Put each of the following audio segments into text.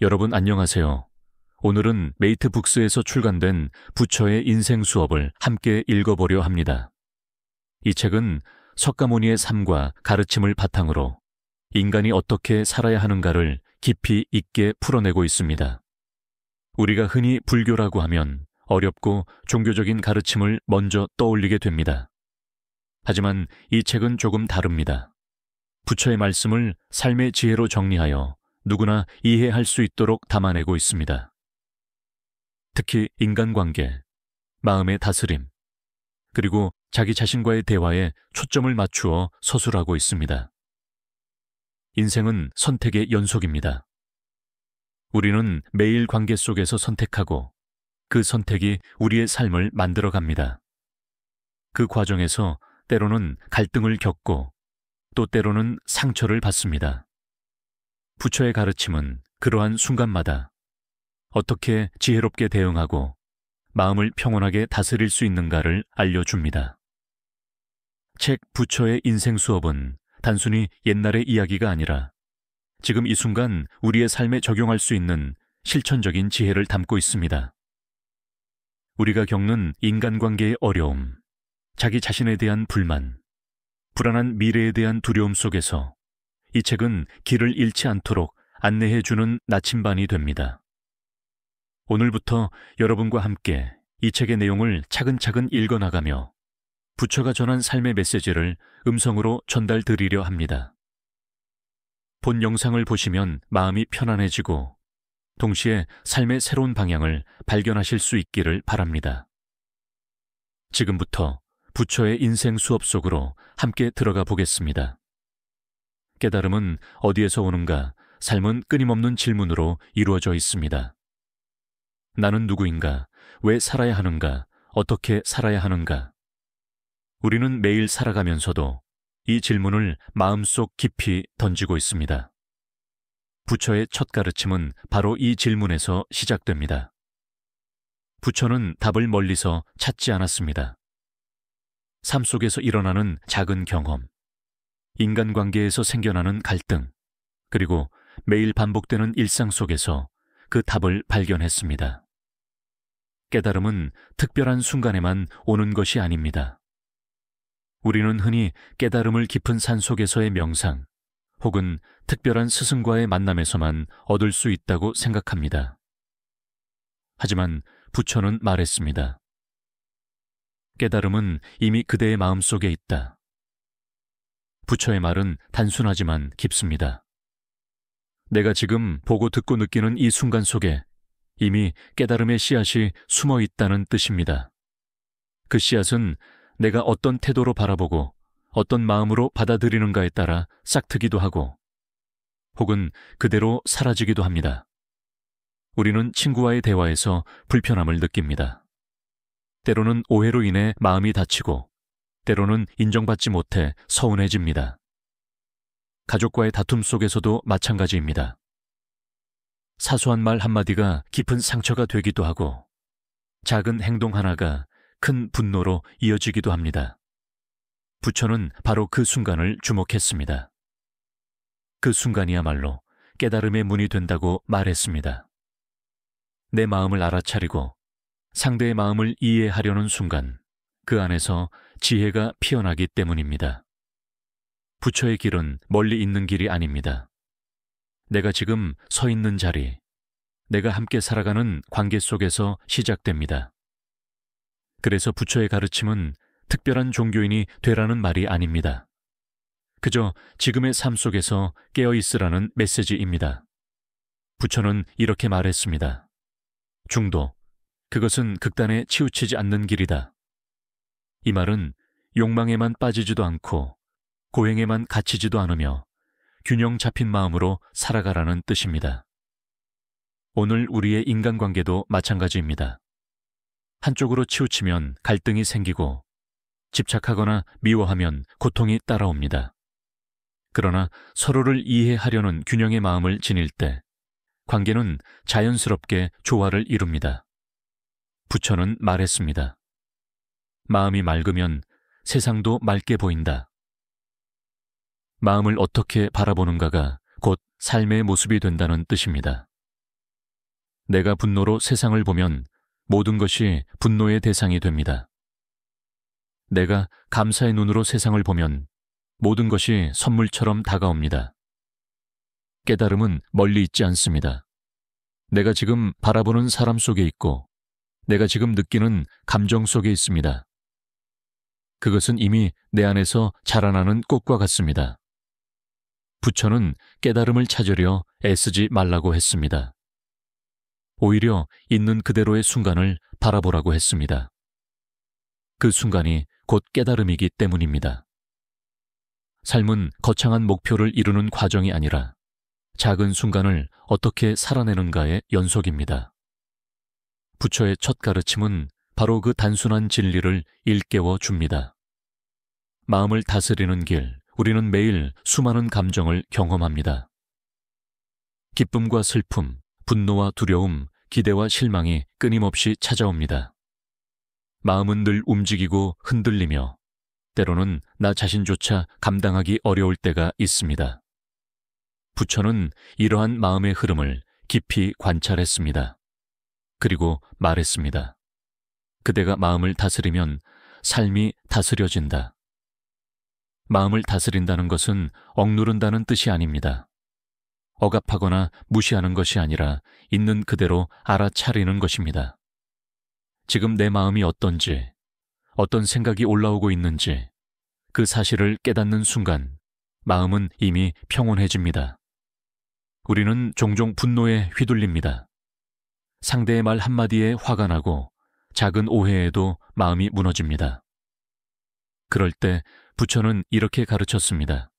여러분 안녕하세요. 오늘은 메이트북스에서 출간된 부처의 인생 수업을 함께 읽어보려 합니다. 이 책은 석가모니의 삶과 가르침을 바탕으로 인간이 어떻게 살아야 하는가를 깊이 있게 풀어내고 있습니다. 우리가 흔히 불교라고 하면 어렵고 종교적인 가르침을 먼저 떠올리게 됩니다. 하지만 이 책은 조금 다릅니다. 부처의 말씀을 삶의 지혜로 정리하여 누구나 이해할 수 있도록 담아내고 있습니다. 특히 인간관계, 마음의 다스림, 그리고 자기 자신과의 대화에 초점을 맞추어 서술하고 있습니다. 인생은 선택의 연속입니다. 우리는 매일 관계 속에서 선택하고 그 선택이 우리의 삶을 만들어갑니다. 그 과정에서 때로는 갈등을 겪고 또 때로는 상처를 받습니다. 부처의 가르침은 그러한 순간마다 어떻게 지혜롭게 대응하고 마음을 평온하게 다스릴 수 있는가를 알려줍니다. 책 부처의 인생 수업은 단순히 옛날의 이야기가 아니라 지금 이 순간 우리의 삶에 적용할 수 있는 실천적인 지혜를 담고 있습니다. 우리가 겪는 인간관계의 어려움, 자기 자신에 대한 불만, 불안한 미래에 대한 두려움 속에서 이 책은 길을 잃지 않도록 안내해주는 나침반이 됩니다. 오늘부터 여러분과 함께 이 책의 내용을 차근차근 읽어나가며 부처가 전한 삶의 메시지를 음성으로 전달드리려 합니다. 본 영상을 보시면 마음이 편안해지고 동시에 삶의 새로운 방향을 발견하실 수 있기를 바랍니다. 지금부터 부처의 인생 수업 속으로 함께 들어가 보겠습니다. 깨달음은 어디에서 오는가? 삶은 끊임없는 질문으로 이루어져 있습니다. 나는 누구인가? 왜 살아야 하는가? 어떻게 살아야 하는가? 우리는 매일 살아가면서도 이 질문을 마음속 깊이 던지고 있습니다. 부처의 첫 가르침은 바로 이 질문에서 시작됩니다. 부처는 답을 멀리서 찾지 않았습니다. 삶 속에서 일어나는 작은 경험, 인간관계에서 생겨나는 갈등, 그리고 매일 반복되는 일상 속에서 그 답을 발견했습니다. 깨달음은 특별한 순간에만 오는 것이 아닙니다. 우리는 흔히 깨달음을 깊은 산속에서의 명상, 혹은 특별한 스승과의 만남에서만 얻을 수 있다고 생각합니다. 하지만 부처는 말했습니다. 깨달음은 이미 그대의 마음속에 있다. 부처의 말은 단순하지만 깊습니다. 내가 지금 보고 듣고 느끼는 이 순간 속에 이미 깨달음의 씨앗이 숨어 있다는 뜻입니다. 그 씨앗은 내가 어떤 태도로 바라보고 어떤 마음으로 받아들이는가에 따라 싹트기도 하고 혹은 그대로 사라지기도 합니다. 우리는 친구와의 대화에서 불편함을 느낍니다. 때로는 오해로 인해 마음이 다치고 때로는 인정받지 못해 서운해집니다. 가족과의 다툼 속에서도 마찬가지입니다. 사소한 말 한마디가 깊은 상처가 되기도 하고 작은 행동 하나가 큰 분노로 이어지기도 합니다. 부처는 바로 그 순간을 주목했습니다. 그 순간이야말로 깨달음의 문이 된다고 말했습니다. 내 마음을 알아차리고 상대의 마음을 이해하려는 순간 그 안에서 지혜가 피어나기 때문입니다. 부처의 길은 멀리 있는 길이 아닙니다. 내가 지금 서 있는 자리, 내가 함께 살아가는 관계 속에서 시작됩니다. 그래서 부처의 가르침은 특별한 종교인이 되라는 말이 아닙니다. 그저 지금의 삶 속에서 깨어있으라는 메시지입니다. 부처는 이렇게 말했습니다. 중도, 그것은 극단에 치우치지 않는 길이다. 이 말은 욕망에만 빠지지도 않고 고행에만 갇히지도 않으며 균형 잡힌 마음으로 살아가라는 뜻입니다. 오늘 우리의 인간관계도 마찬가지입니다. 한쪽으로 치우치면 갈등이 생기고 집착하거나 미워하면 고통이 따라옵니다. 그러나 서로를 이해하려는 균형의 마음을 지닐 때 관계는 자연스럽게 조화를 이룹니다. 부처는 말했습니다. 마음이 맑으면 세상도 맑게 보인다. 마음을 어떻게 바라보는가가 곧 삶의 모습이 된다는 뜻입니다. 내가 분노로 세상을 보면 모든 것이 분노의 대상이 됩니다. 내가 감사의 눈으로 세상을 보면 모든 것이 선물처럼 다가옵니다. 깨달음은 멀리 있지 않습니다. 내가 지금 바라보는 사람 속에 있고 내가 지금 느끼는 감정 속에 있습니다. 그것은 이미 내 안에서 자라나는 꽃과 같습니다. 부처는 깨달음을 찾으려 애쓰지 말라고 했습니다. 오히려 있는 그대로의 순간을 바라보라고 했습니다. 그 순간이 곧 깨달음이기 때문입니다. 삶은 거창한 목표를 이루는 과정이 아니라 작은 순간을 어떻게 살아내는가의 연속입니다. 부처의 첫 가르침은 바로 그 단순한 진리를 일깨워 줍니다. 마음을 다스리는 길, 우리는 매일 수많은 감정을 경험합니다. 기쁨과 슬픔, 분노와 두려움, 기대와 실망이 끊임없이 찾아옵니다. 마음은 늘 움직이고 흔들리며 때로는 나 자신조차 감당하기 어려울 때가 있습니다. 부처는 이러한 마음의 흐름을 깊이 관찰했습니다. 그리고 말했습니다. 그대가 마음을 다스리면 삶이 다스려진다. 마음을 다스린다는 것은 억누른다는 뜻이 아닙니다. 억압하거나 무시하는 것이 아니라 있는 그대로 알아차리는 것입니다. 지금 내 마음이 어떤지, 어떤 생각이 올라오고 있는지 그 사실을 깨닫는 순간 마음은 이미 평온해집니다. 우리는 종종 분노에 휘둘립니다. 상대의 말 한마디에 화가 나고 작은 오해에도 마음이 무너집니다. 그럴 때 부처는 이렇게 가르쳤습니다.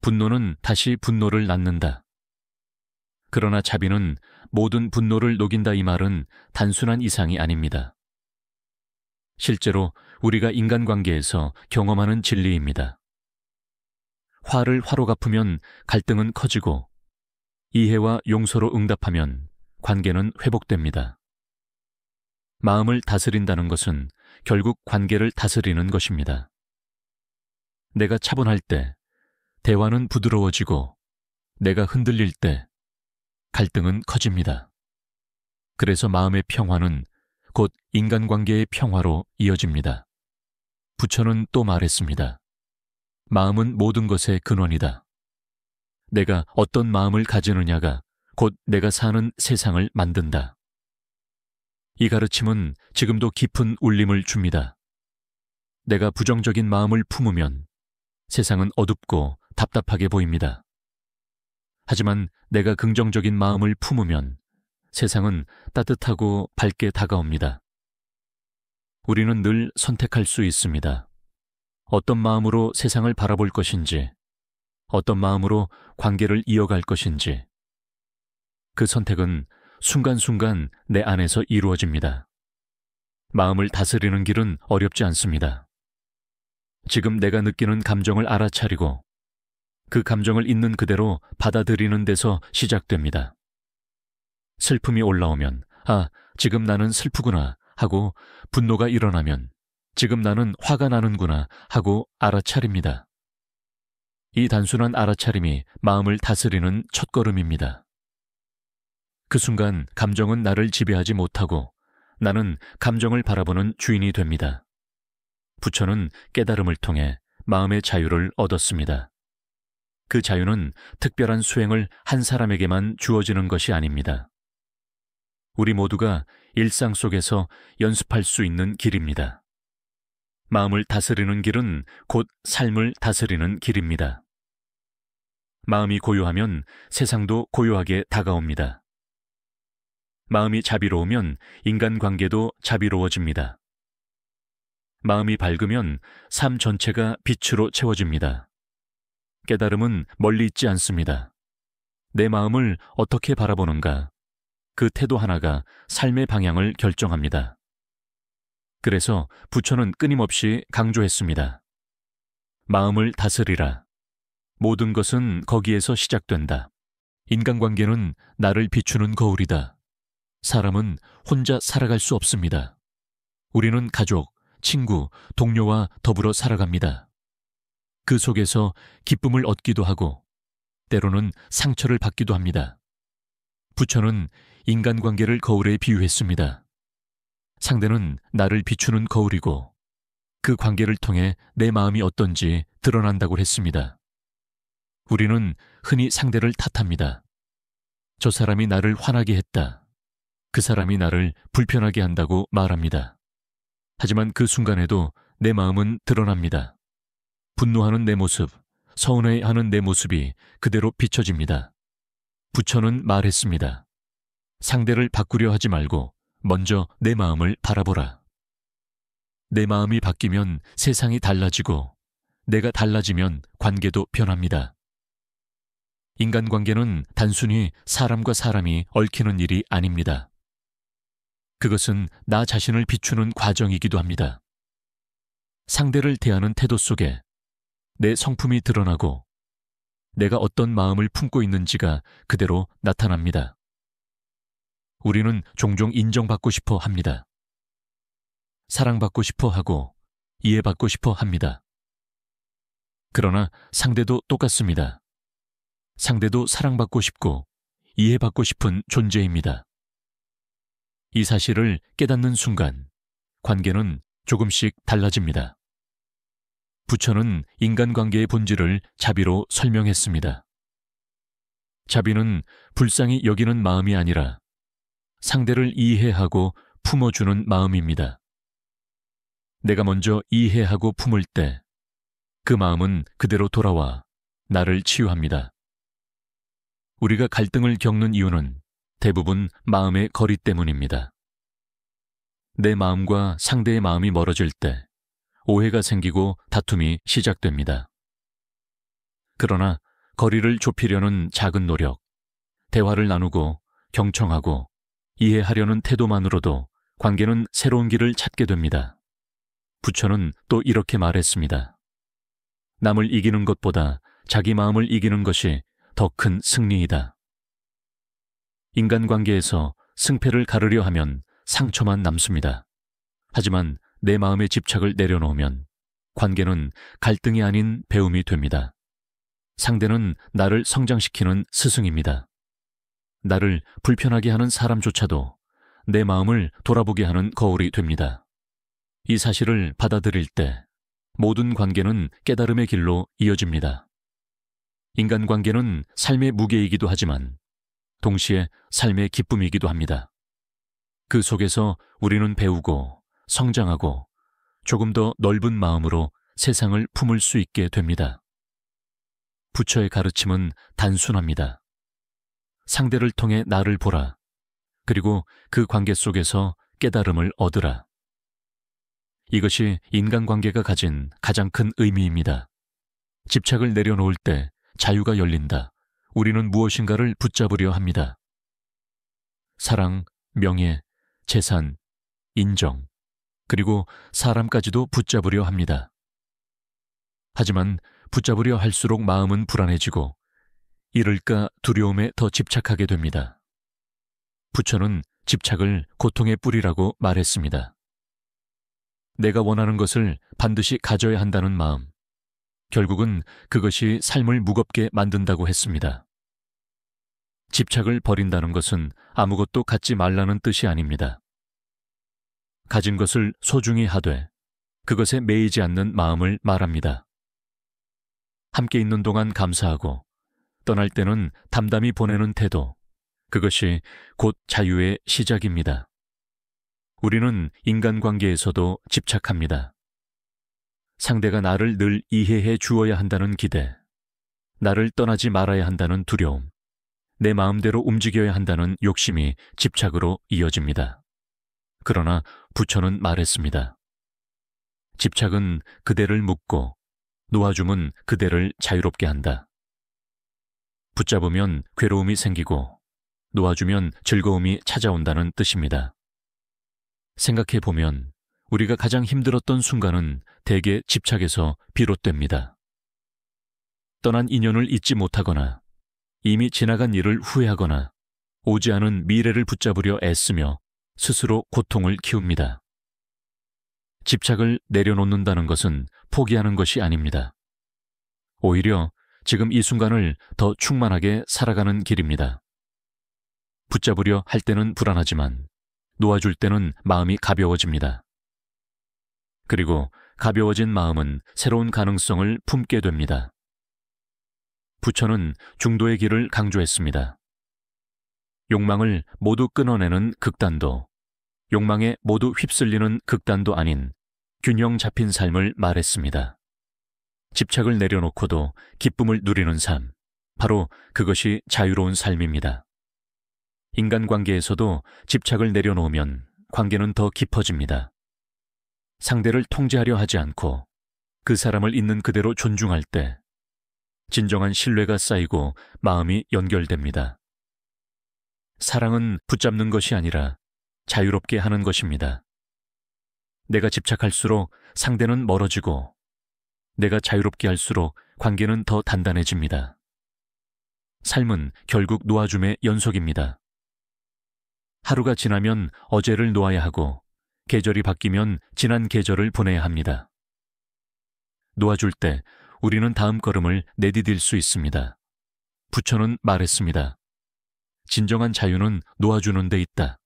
분노는 다시 분노를 낳는다. 그러나 자비는 모든 분노를 녹인다 이 말은 단순한 이상이 아닙니다. 실제로 우리가 인간관계에서 경험하는 진리입니다. 화를 화로 갚으면 갈등은 커지고 이해와 용서로 응답하면 관계는 회복됩니다. 마음을 다스린다는 것은 결국 관계를 다스리는 것입니다. 내가 차분할 때 대화는 부드러워지고 내가 흔들릴 때 갈등은 커집니다. 그래서 마음의 평화는 곧 인간관계의 평화로 이어집니다. 부처는 또 말했습니다. 마음은 모든 것의 근원이다. 내가 어떤 마음을 가지느냐가 곧 내가 사는 세상을 만든다. 이 가르침은 지금도 깊은 울림을 줍니다. 내가 부정적인 마음을 품으면 세상은 어둡고 답답하게 보입니다. 하지만 내가 긍정적인 마음을 품으면 세상은 따뜻하고 밝게 다가옵니다. 우리는 늘 선택할 수 있습니다. 어떤 마음으로 세상을 바라볼 것인지, 어떤 마음으로 관계를 이어갈 것인지, 그 선택은 순간순간 내 안에서 이루어집니다. 마음을 다스리는 길은 어렵지 않습니다. 지금 내가 느끼는 감정을 알아차리고 그 감정을 있는 그대로 받아들이는 데서 시작됩니다. 슬픔이 올라오면 지금 나는 슬프구나 하고 분노가 일어나면 지금 나는 화가 나는구나 하고 알아차립니다. 이 단순한 알아차림이 마음을 다스리는 첫걸음입니다. 그 순간 감정은 나를 지배하지 못하고 나는 감정을 바라보는 주인이 됩니다. 부처는 깨달음을 통해 마음의 자유를 얻었습니다. 그 자유는 특별한 수행을 한 사람에게만 주어지는 것이 아닙니다. 우리 모두가 일상 속에서 연습할 수 있는 길입니다. 마음을 다스리는 길은 곧 삶을 다스리는 길입니다. 마음이 고요하면 세상도 고요하게 다가옵니다. 마음이 자비로우면 인간관계도 자비로워집니다. 마음이 밝으면 삶 전체가 빛으로 채워집니다. 깨달음은 멀리 있지 않습니다. 내 마음을 어떻게 바라보는가, 그 태도 하나가 삶의 방향을 결정합니다. 그래서 부처는 끊임없이 강조했습니다. 마음을 다스리라. 모든 것은 거기에서 시작된다. 인간관계는 나를 비추는 거울이다. 사람은 혼자 살아갈 수 없습니다. 우리는 가족, 친구, 동료와 더불어 살아갑니다. 그 속에서 기쁨을 얻기도 하고 때로는 상처를 받기도 합니다. 부처는 인간관계를 거울에 비유했습니다. 상대는 나를 비추는 거울이고 그 관계를 통해 내 마음이 어떤지 드러난다고 했습니다. 우리는 흔히 상대를 탓합니다. 저 사람이 나를 화나게 했다. 그 사람이 나를 불편하게 한다고 말합니다. 하지만 그 순간에도 내 마음은 드러납니다. 분노하는 내 모습, 서운해하는 내 모습이 그대로 비춰집니다. 부처는 말했습니다. 상대를 바꾸려 하지 말고 먼저 내 마음을 바라보라. 내 마음이 바뀌면 세상이 달라지고 내가 달라지면 관계도 변합니다. 인간관계는 단순히 사람과 사람이 얽히는 일이 아닙니다. 그것은 나 자신을 비추는 과정이기도 합니다. 상대를 대하는 태도 속에 내 성품이 드러나고 내가 어떤 마음을 품고 있는지가 그대로 나타납니다. 우리는 종종 인정받고 싶어 합니다. 사랑받고 싶어 하고 이해받고 싶어 합니다. 그러나 상대도 똑같습니다. 상대도 사랑받고 싶고 이해받고 싶은 존재입니다. 이 사실을 깨닫는 순간 관계는 조금씩 달라집니다. 부처는 인간관계의 본질을 자비로 설명했습니다. 자비는 불쌍히 여기는 마음이 아니라 상대를 이해하고 품어주는 마음입니다. 내가 먼저 이해하고 품을 때 그 마음은 그대로 돌아와 나를 치유합니다. 우리가 갈등을 겪는 이유는 대부분 마음의 거리 때문입니다. 내 마음과 상대의 마음이 멀어질 때 오해가 생기고 다툼이 시작됩니다. 그러나 거리를 좁히려는 작은 노력, 대화를 나누고 경청하고 이해하려는 태도만으로도 관계는 새로운 길을 찾게 됩니다. 부처는 또 이렇게 말했습니다. 남을 이기는 것보다 자기 마음을 이기는 것이 더 큰 승리이다. 인간관계에서 승패를 가르려 하면 상처만 남습니다. 하지만 내 마음의 집착을 내려놓으면 관계는 갈등이 아닌 배움이 됩니다. 상대는 나를 성장시키는 스승입니다. 나를 불편하게 하는 사람조차도 내 마음을 돌아보게 하는 거울이 됩니다. 이 사실을 받아들일 때 모든 관계는 깨달음의 길로 이어집니다. 인간관계는 삶의 무게이기도 하지만 동시에 삶의 기쁨이기도 합니다. 그 속에서 우리는 배우고 성장하고 조금 더 넓은 마음으로 세상을 품을 수 있게 됩니다. 부처의 가르침은 단순합니다. 상대를 통해 나를 보라. 그리고 그 관계 속에서 깨달음을 얻으라. 이것이 인간관계가 가진 가장 큰 의미입니다. 집착을 내려놓을 때 자유가 열린다. 우리는 무엇인가를 붙잡으려 합니다. 사랑, 명예, 재산, 인정, 그리고 사람까지도 붙잡으려 합니다. 하지만 붙잡으려 할수록 마음은 불안해지고 이럴까 두려움에 더 집착하게 됩니다. 부처는 집착을 고통의 뿌리라고 말했습니다. 내가 원하는 것을 반드시 가져야 한다는 마음, 결국은 그것이 삶을 무겁게 만든다고 했습니다. 집착을 버린다는 것은 아무것도 갖지 말라는 뜻이 아닙니다. 가진 것을 소중히 하되 그것에 매이지 않는 마음을 말합니다. 함께 있는 동안 감사하고 떠날 때는 담담히 보내는 태도, 그것이 곧 자유의 시작입니다. 우리는 인간관계에서도 집착합니다. 상대가 나를 늘 이해해 주어야 한다는 기대, 나를 떠나지 말아야 한다는 두려움, 내 마음대로 움직여야 한다는 욕심이 집착으로 이어집니다. 그러나 부처는 말했습니다. 집착은 그대를 묶고 놓아줌은 그대를 자유롭게 한다. 붙잡으면 괴로움이 생기고 놓아주면 즐거움이 찾아온다는 뜻입니다. 생각해보면 우리가 가장 힘들었던 순간은 대개 집착에서 비롯됩니다. 떠난 인연을 잊지 못하거나 이미 지나간 일을 후회하거나 오지 않은 미래를 붙잡으려 애쓰며 스스로 고통을 키웁니다. 집착을 내려놓는다는 것은 포기하는 것이 아닙니다. 오히려 지금 이 순간을 더 충만하게 살아가는 길입니다. 붙잡으려 할 때는 불안하지만 놓아줄 때는 마음이 가벼워집니다. 그리고 가벼워진 마음은 새로운 가능성을 품게 됩니다. 부처는 중도의 길을 강조했습니다. 욕망을 모두 끊어내는 극단도, 욕망에 모두 휩쓸리는 극단도 아닌 균형 잡힌 삶을 말했습니다. 집착을 내려놓고도 기쁨을 누리는 삶, 바로 그것이 자유로운 삶입니다. 인간관계에서도 집착을 내려놓으면 관계는 더 깊어집니다. 상대를 통제하려 하지 않고 그 사람을 있는 그대로 존중할 때 진정한 신뢰가 쌓이고 마음이 연결됩니다. 사랑은 붙잡는 것이 아니라 자유롭게 하는 것입니다. 내가 집착할수록 상대는 멀어지고 내가 자유롭게 할수록 관계는 더 단단해집니다. 삶은 결국 놓아줌의 연속입니다. 하루가 지나면 어제를 놓아야 하고 계절이 바뀌면 지난 계절을 보내야 합니다. 놓아줄 때 우리는 다음 걸음을 내디딜 수 있습니다. 부처는 말했습니다. 진정한 자유는 놓아주는 데 있다.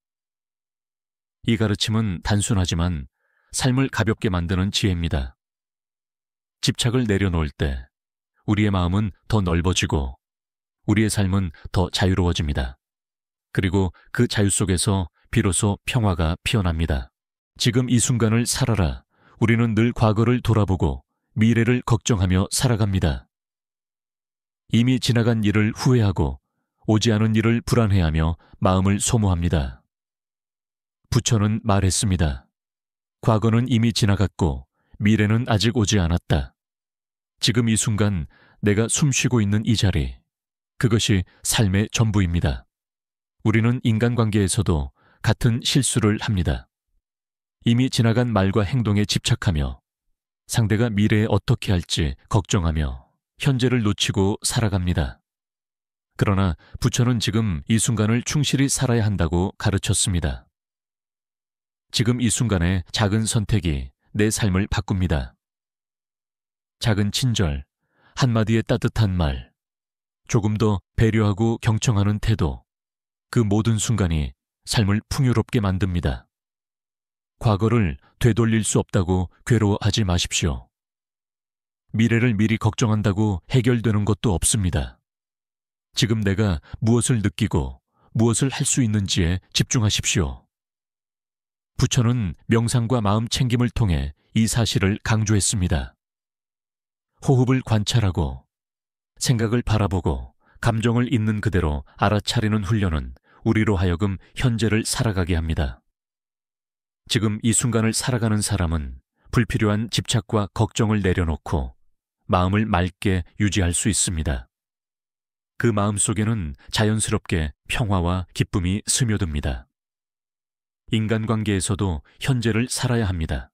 이 가르침은 단순하지만 삶을 가볍게 만드는 지혜입니다. 집착을 내려놓을 때 우리의 마음은 더 넓어지고 우리의 삶은 더 자유로워집니다. 그리고 그 자유 속에서 비로소 평화가 피어납니다. 지금 이 순간을 살아라. 우리는 늘 과거를 돌아보고 미래를 걱정하며 살아갑니다. 이미 지나간 일을 후회하고 오지 않은 일을 불안해하며 마음을 소모합니다. 부처는 말했습니다. 과거는 이미 지나갔고 미래는 아직 오지 않았다. 지금 이 순간 내가 숨쉬고 있는 이 자리, 그것이 삶의 전부입니다. 우리는 인간관계에서도 같은 실수를 합니다. 이미 지나간 말과 행동에 집착하며 상대가 미래에 어떻게 할지 걱정하며 현재를 놓치고 살아갑니다. 그러나 부처는 지금 이 순간을 충실히 살아야 한다고 가르쳤습니다. 지금 이 순간의 작은 선택이 내 삶을 바꿉니다. 작은 친절, 한마디의 따뜻한 말, 조금 더 배려하고 경청하는 태도, 그 모든 순간이 삶을 풍요롭게 만듭니다. 과거를 되돌릴 수 없다고 괴로워하지 마십시오. 미래를 미리 걱정한다고 해결되는 것도 없습니다. 지금 내가 무엇을 느끼고 무엇을 할 수 있는지에 집중하십시오. 부처는 명상과 마음 챙김을 통해 이 사실을 강조했습니다. 호흡을 관찰하고 생각을 바라보고 감정을 있는 그대로 알아차리는 훈련은 우리로 하여금 현재를 살아가게 합니다. 지금 이 순간을 살아가는 사람은 불필요한 집착과 걱정을 내려놓고 마음을 맑게 유지할 수 있습니다. 그 마음 속에는 자연스럽게 평화와 기쁨이 스며듭니다. 인간관계에서도 현재를 살아야 합니다.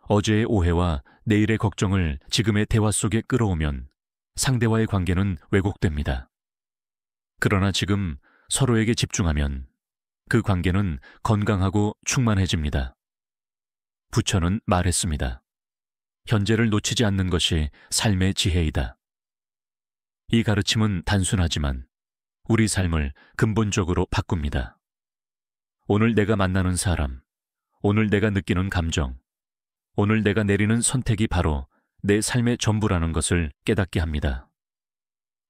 어제의 오해와 내일의 걱정을 지금의 대화 속에 끌어오면 상대와의 관계는 왜곡됩니다. 그러나 지금 서로에게 집중하면 그 관계는 건강하고 충만해집니다. 부처는 말했습니다. 현재를 놓치지 않는 것이 삶의 지혜이다. 이 가르침은 단순하지만 우리 삶을 근본적으로 바꿉니다. 오늘 내가 만나는 사람, 오늘 내가 느끼는 감정, 오늘 내가 내리는 선택이 바로 내 삶의 전부라는 것을 깨닫게 합니다.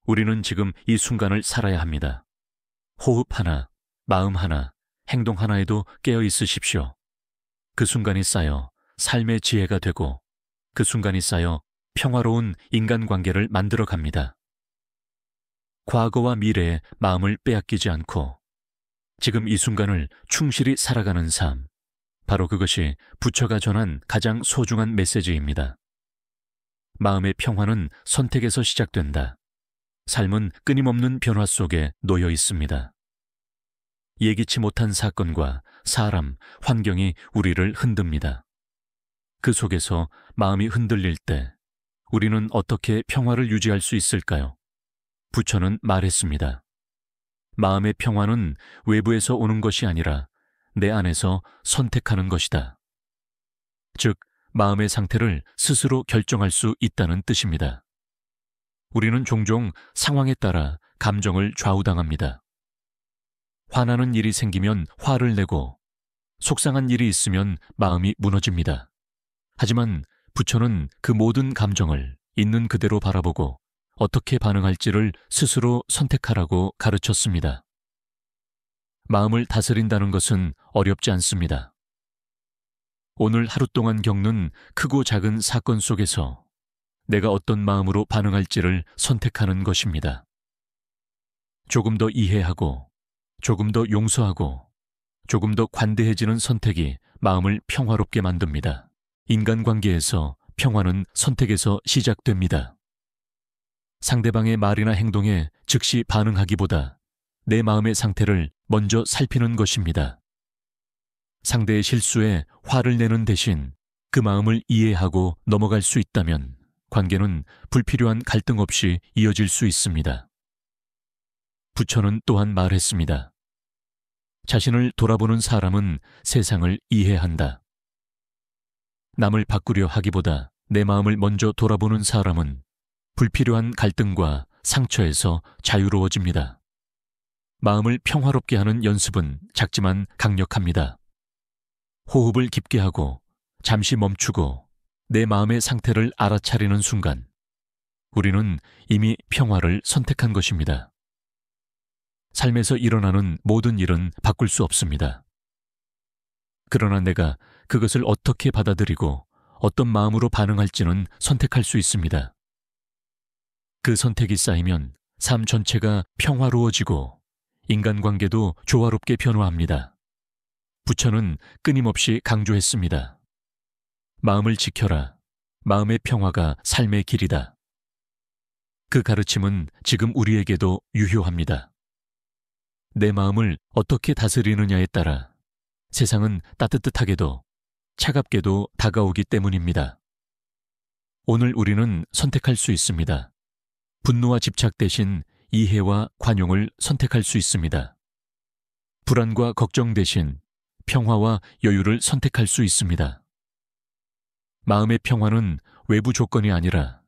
우리는 지금 이 순간을 살아야 합니다. 호흡 하나, 마음 하나, 행동 하나에도 깨어 있으십시오. 그 순간이 쌓여 삶의 지혜가 되고 그 순간이 쌓여 평화로운 인간관계를 만들어 갑니다. 과거와 미래에 마음을 빼앗기지 않고 지금 이 순간을 충실히 살아가는 삶, 바로 그것이 부처가 전한 가장 소중한 메시지입니다. 마음의 평화는 선택에서 시작된다. 삶은 끊임없는 변화 속에 놓여 있습니다. 예기치 못한 사건과 사람, 환경이 우리를 흔듭니다. 그 속에서 마음이 흔들릴 때 우리는 어떻게 평화를 유지할 수 있을까요? 부처는 말했습니다. 마음의 평화는 외부에서 오는 것이 아니라 내 안에서 선택하는 것이다. 즉, 마음의 상태를 스스로 결정할 수 있다는 뜻입니다. 우리는 종종 상황에 따라 감정을 좌우당합니다. 화나는 일이 생기면 화를 내고 속상한 일이 있으면 마음이 무너집니다. 하지만 부처는 그 모든 감정을 있는 그대로 바라보고 어떻게 반응할지를 스스로 선택하라고 가르쳤습니다. 마음을 다스린다는 것은 어렵지 않습니다. 오늘 하루 동안 겪는 크고 작은 사건 속에서 내가 어떤 마음으로 반응할지를 선택하는 것입니다. 조금 더 이해하고, 조금 더 용서하고, 조금 더 관대해지는 선택이 마음을 평화롭게 만듭니다. 인간관계에서 평화는 선택에서 시작됩니다. 상대방의 말이나 행동에 즉시 반응하기보다 내 마음의 상태를 먼저 살피는 것입니다. 상대의 실수에 화를 내는 대신 그 마음을 이해하고 넘어갈 수 있다면 관계는 불필요한 갈등 없이 이어질 수 있습니다. 부처는 또한 말했습니다. 자신을 돌아보는 사람은 세상을 이해한다. 남을 바꾸려 하기보다 내 마음을 먼저 돌아보는 사람은 불필요한 갈등과 상처에서 자유로워집니다. 마음을 평화롭게 하는 연습은 작지만 강력합니다. 호흡을 깊게 하고 잠시 멈추고 내 마음의 상태를 알아차리는 순간 우리는 이미 평화를 선택한 것입니다. 삶에서 일어나는 모든 일은 바꿀 수 없습니다. 그러나 내가 그것을 어떻게 받아들이고 어떤 마음으로 반응할지는 선택할 수 있습니다. 그 선택이 쌓이면 삶 전체가 평화로워지고 인간관계도 조화롭게 변화합니다. 부처는 끊임없이 강조했습니다. 마음을 지켜라. 마음의 평화가 삶의 길이다. 그 가르침은 지금 우리에게도 유효합니다. 내 마음을 어떻게 다스리느냐에 따라 세상은 따뜻하게도 차갑게도 다가오기 때문입니다. 오늘 우리는 선택할 수 있습니다. 분노와 집착 대신 이해와 관용을 선택할 수 있습니다. 불안과 걱정 대신 평화와 여유를 선택할 수 있습니다. 마음의 평화는 외부 조건이 아니라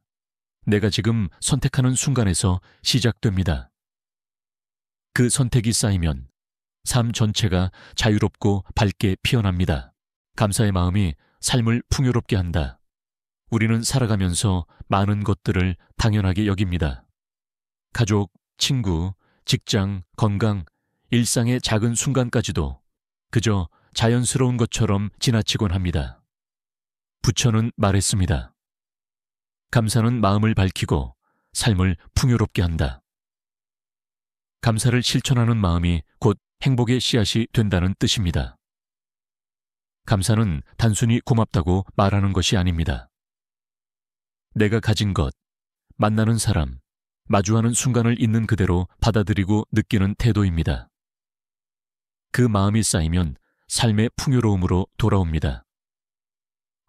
내가 지금 선택하는 순간에서 시작됩니다. 그 선택이 쌓이면 삶 전체가 자유롭고 밝게 피어납니다. 감사의 마음이 삶을 풍요롭게 한다. 우리는 살아가면서 많은 것들을 당연하게 여깁니다. 가족, 친구, 직장, 건강, 일상의 작은 순간까지도 그저 자연스러운 것처럼 지나치곤 합니다. 부처는 말했습니다. 감사는 마음을 밝히고 삶을 풍요롭게 한다. 감사를 실천하는 마음이 곧 행복의 씨앗이 된다는 뜻입니다. 감사는 단순히 고맙다고 말하는 것이 아닙니다. 내가 가진 것, 만나는 사람, 마주하는 순간을 있는 그대로 받아들이고 느끼는 태도입니다. 그 마음이 쌓이면 삶의 풍요로움으로 돌아옵니다.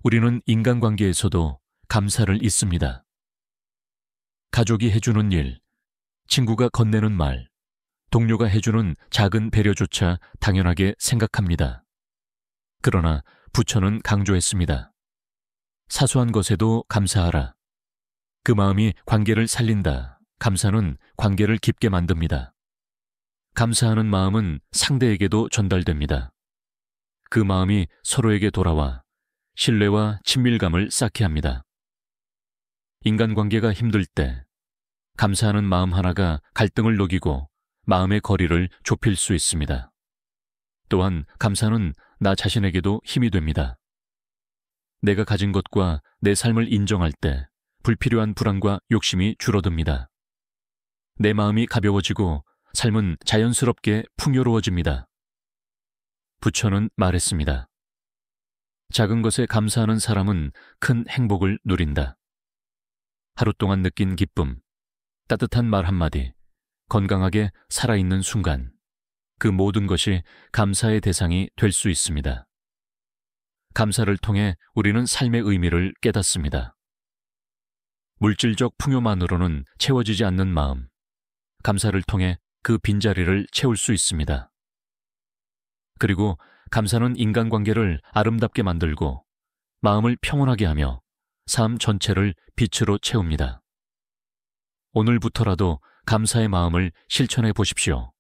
우리는 인간관계에서도 감사를 잊습니다. 가족이 해주는 일, 친구가 건네는 말, 동료가 해주는 작은 배려조차 당연하게 생각합니다. 그러나 부처는 강조했습니다. 사소한 것에도 감사하라. 그 마음이 관계를 살린다. 감사는 관계를 깊게 만듭니다. 감사하는 마음은 상대에게도 전달됩니다. 그 마음이 서로에게 돌아와 신뢰와 친밀감을 쌓게 합니다. 인간관계가 힘들 때 감사하는 마음 하나가 갈등을 녹이고 마음의 거리를 좁힐 수 있습니다. 또한 감사는 나 자신에게도 힘이 됩니다. 내가 가진 것과 내 삶을 인정할 때 불필요한 불안과 욕심이 줄어듭니다. 내 마음이 가벼워지고 삶은 자연스럽게 풍요로워집니다. 부처는 말했습니다. 작은 것에 감사하는 사람은 큰 행복을 누린다. 하루 동안 느낀 기쁨, 따뜻한 말 한마디, 건강하게 살아있는 순간, 그 모든 것이 감사의 대상이 될 수 있습니다. 감사를 통해 우리는 삶의 의미를 깨닫습니다. 물질적 풍요만으로는 채워지지 않는 마음, 감사를 통해 그 빈자리를 채울 수 있습니다. 그리고 감사는 인간관계를 아름답게 만들고 마음을 평온하게 하며 삶 전체를 빛으로 채웁니다. 오늘부터라도 감사의 마음을 실천해 보십시오.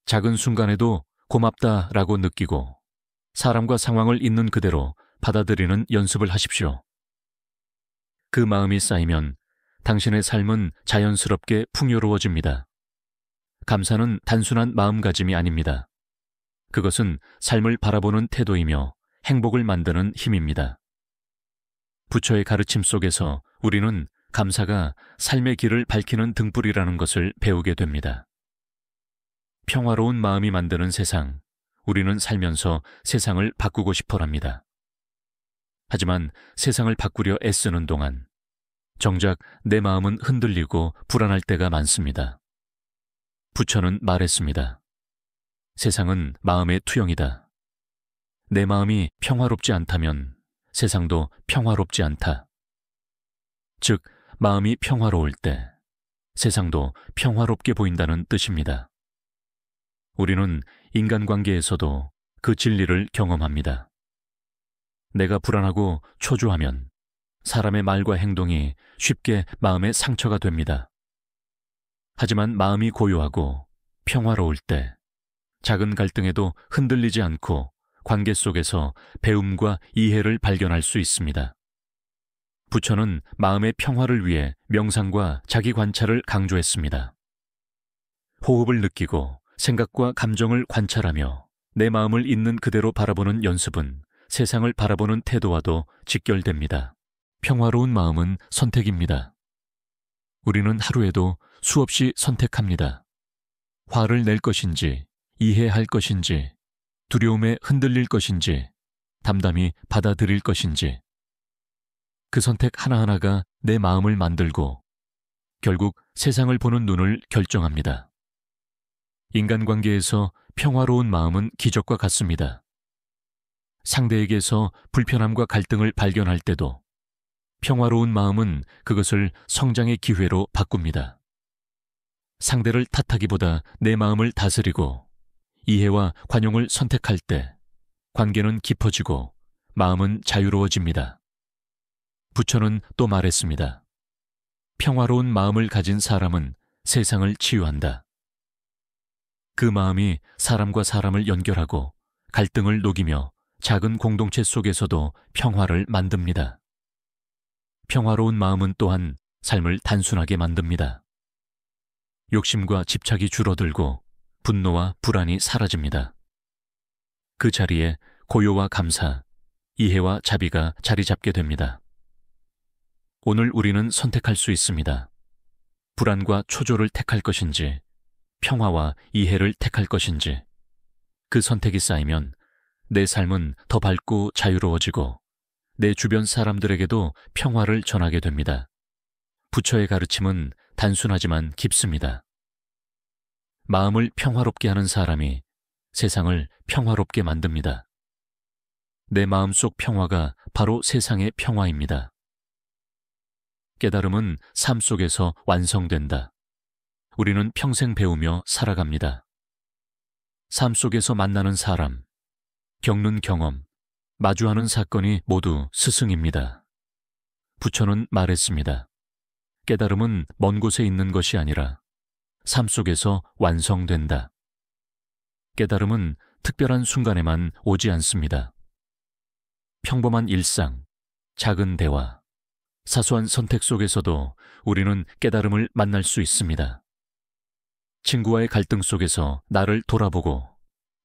작은 순간에도 고맙다라고 느끼고 사람과 상황을 있는 그대로 받아들이는 연습을 하십시오. 그 마음이 쌓이면 당신의 삶은 자연스럽게 풍요로워집니다. 감사는 단순한 마음가짐이 아닙니다. 그것은 삶을 바라보는 태도이며 행복을 만드는 힘입니다. 부처의 가르침 속에서 우리는 감사가 삶의 길을 밝히는 등불이라는 것을 배우게 됩니다. 평화로운 마음이 만드는 세상, 우리는 살면서 세상을 바꾸고 싶어합니다. 하지만 세상을 바꾸려 애쓰는 동안 정작 내 마음은 흔들리고 불안할 때가 많습니다. 부처는 말했습니다. 세상은 마음의 투영이다. 내 마음이 평화롭지 않다면 세상도 평화롭지 않다. 즉, 마음이 평화로울 때 세상도 평화롭게 보인다는 뜻입니다. 우리는 인간관계에서도 그 진리를 경험합니다. 내가 불안하고 초조하면 사람의 말과 행동이 쉽게 마음에 상처가 됩니다. 하지만 마음이 고요하고 평화로울 때 작은 갈등에도 흔들리지 않고 관계 속에서 배움과 이해를 발견할 수 있습니다. 부처는 마음의 평화를 위해 명상과 자기 관찰을 강조했습니다. 호흡을 느끼고 생각과 감정을 관찰하며 내 마음을 있는 그대로 바라보는 연습은 세상을 바라보는 태도와도 직결됩니다. 평화로운 마음은 선택입니다. 우리는 하루에도 수없이 선택합니다. 화를 낼 것인지, 이해할 것인지, 두려움에 흔들릴 것인지, 담담히 받아들일 것인지. 그 선택 하나하나가 내 마음을 만들고 결국 세상을 보는 눈을 결정합니다. 인간관계에서 평화로운 마음은 기적과 같습니다. 상대에게서 불편함과 갈등을 발견할 때도 평화로운 마음은 그것을 성장의 기회로 바꿉니다. 상대를 탓하기보다 내 마음을 다스리고 이해와 관용을 선택할 때 관계는 깊어지고 마음은 자유로워집니다. 부처는 또 말했습니다. 평화로운 마음을 가진 사람은 세상을 치유한다. 그 마음이 사람과 사람을 연결하고 갈등을 녹이며 작은 공동체 속에서도 평화를 만듭니다. 평화로운 마음은 또한 삶을 단순하게 만듭니다. 욕심과 집착이 줄어들고 분노와 불안이 사라집니다. 그 자리에 고요와 감사, 이해와 자비가 자리 잡게 됩니다. 오늘 우리는 선택할 수 있습니다. 불안과 초조를 택할 것인지, 평화와 이해를 택할 것인지. 그 선택이 쌓이면 내 삶은 더 밝고 자유로워지고 내 주변 사람들에게도 평화를 전하게 됩니다. 부처의 가르침은 단순하지만 깊습니다. 마음을 평화롭게 하는 사람이 세상을 평화롭게 만듭니다. 내 마음속 평화가 바로 세상의 평화입니다. 깨달음은 삶 속에서 완성된다. 우리는 평생 배우며 살아갑니다. 삶 속에서 만나는 사람, 겪는 경험, 마주하는 사건이 모두 스승입니다. 부처는 말했습니다. 깨달음은 먼 곳에 있는 것이 아니라 삶 속에서 완성된다. 깨달음은 특별한 순간에만 오지 않습니다. 평범한 일상, 작은 대화, 사소한 선택 속에서도 우리는 깨달음을 만날 수 있습니다. 친구와의 갈등 속에서 나를 돌아보고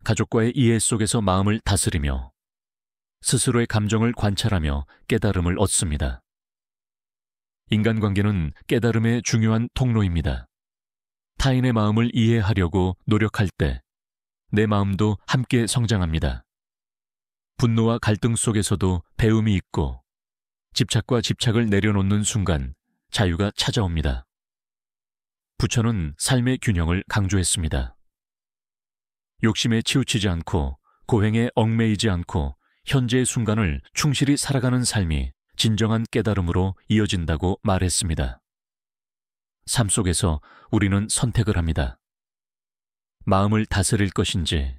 가족과의 이해 속에서 마음을 다스리며 스스로의 감정을 관찰하며 깨달음을 얻습니다. 인간관계는 깨달음의 중요한 통로입니다. 타인의 마음을 이해하려고 노력할 때 내 마음도 함께 성장합니다. 분노와 갈등 속에서도 배움이 있고 집착과 집착을 내려놓는 순간 자유가 찾아옵니다. 부처는 삶의 균형을 강조했습니다. 욕심에 치우치지 않고 고행에 얽매이지 않고 현재의 순간을 충실히 살아가는 삶이 진정한 깨달음으로 이어진다고 말했습니다. 삶 속에서 우리는 선택을 합니다. 마음을 다스릴 것인지,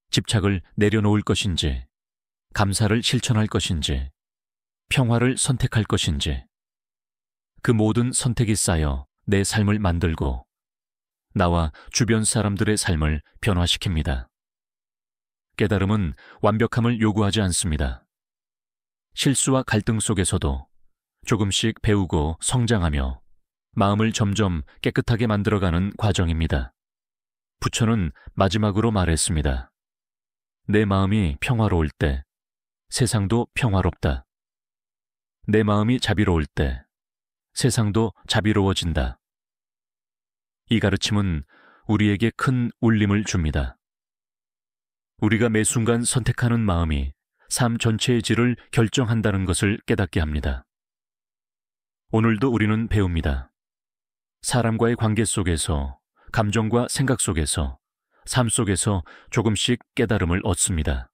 집착을 내려놓을 것인지, 감사를 실천할 것인지, 평화를 선택할 것인지, 그 모든 선택이 쌓여 내 삶을 만들고 나와 주변 사람들의 삶을 변화시킵니다. 깨달음은 완벽함을 요구하지 않습니다. 실수와 갈등 속에서도 조금씩 배우고 성장하며 마음을 점점 깨끗하게 만들어가는 과정입니다. 부처는 마지막으로 말했습니다. 내 마음이 평화로울 때 세상도 평화롭다. 내 마음이 자비로울 때 세상도 자비로워진다. 이 가르침은 우리에게 큰 울림을 줍니다. 우리가 매 순간 선택하는 마음이 삶 전체의 질을 결정한다는 것을 깨닫게 합니다. 오늘도 우리는 배웁니다. 사람과의 관계 속에서, 감정과 생각 속에서, 삶 속에서 조금씩 깨달음을 얻습니다.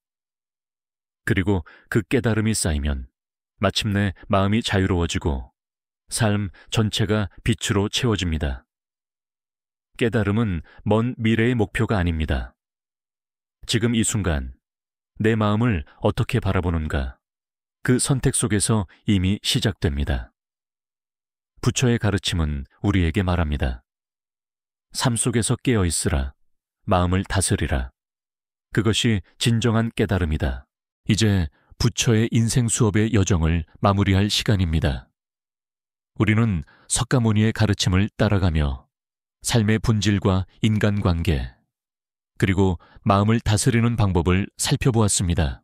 그리고 그 깨달음이 쌓이면 마침내 마음이 자유로워지고 삶 전체가 빛으로 채워집니다. 깨달음은 먼 미래의 목표가 아닙니다. 지금 이 순간 내 마음을 어떻게 바라보는가, 그 선택 속에서 이미 시작됩니다. 부처의 가르침은 우리에게 말합니다. 삶 속에서 깨어 있으라, 마음을 다스리라. 그것이 진정한 깨달음이다. 이제 부처의 인생 수업의 여정을 마무리할 시간입니다. 우리는 석가모니의 가르침을 따라가며 삶의 본질과 인간관계, 그리고 마음을 다스리는 방법을 살펴보았습니다.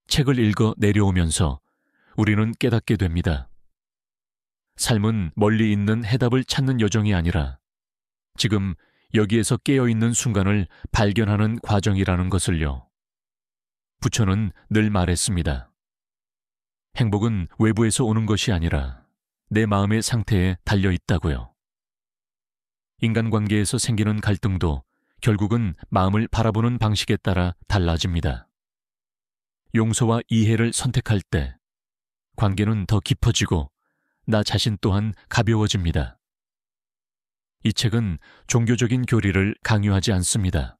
책을 읽어 내려오면서 우리는 깨닫게 됩니다. 삶은 멀리 있는 해답을 찾는 여정이 아니라 지금 여기에서 깨어있는 순간을 발견하는 과정이라는 것을요. 부처는 늘 말했습니다. 행복은 외부에서 오는 것이 아니라 내 마음의 상태에 달려 있다고요. 인간관계에서 생기는 갈등도 결국은 마음을 바라보는 방식에 따라 달라집니다. 용서와 이해를 선택할 때 관계는 더 깊어지고 나 자신 또한 가벼워집니다. 이 책은 종교적인 교리를 강요하지 않습니다.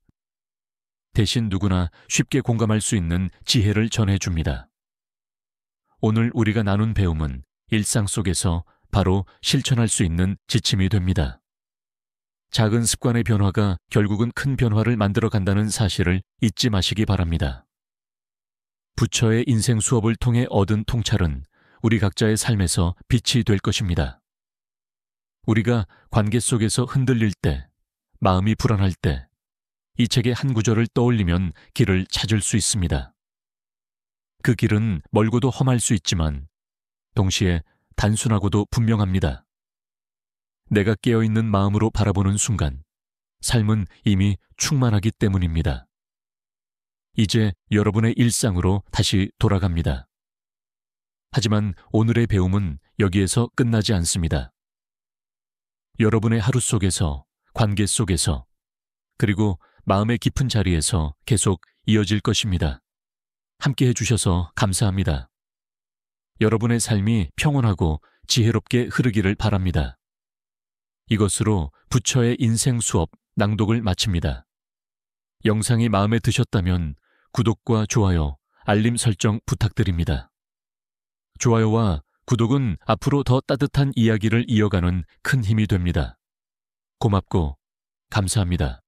대신 누구나 쉽게 공감할 수 있는 지혜를 전해줍니다. 오늘 우리가 나눈 배움은 일상 속에서 바로 실천할 수 있는 지침이 됩니다. 작은 습관의 변화가 결국은 큰 변화를 만들어 간다는 사실을 잊지 마시기 바랍니다. 부처의 인생 수업을 통해 얻은 통찰은 우리 각자의 삶에서 빛이 될 것입니다. 우리가 관계 속에서 흔들릴 때, 마음이 불안할 때, 이 책의 한 구절을 떠올리면 길을 찾을 수 있습니다. 그 길은 멀고도 험할 수 있지만 동시에 단순하고도 분명합니다. 내가 깨어있는 마음으로 바라보는 순간 삶은 이미 충만하기 때문입니다. 이제 여러분의 일상으로 다시 돌아갑니다. 하지만 오늘의 배움은 여기에서 끝나지 않습니다. 여러분의 하루 속에서, 관계 속에서, 그리고 마음의 깊은 자리에서 계속 이어질 것입니다. 함께 해주셔서 감사합니다. 여러분의 삶이 평온하고 지혜롭게 흐르기를 바랍니다. 이것으로 부처의 인생 수업 낭독을 마칩니다. 영상이 마음에 드셨다면 구독과 좋아요, 알림 설정 부탁드립니다. 좋아요와 구독은 앞으로 더 따뜻한 이야기를 이어가는 큰 힘이 됩니다. 고맙고 감사합니다.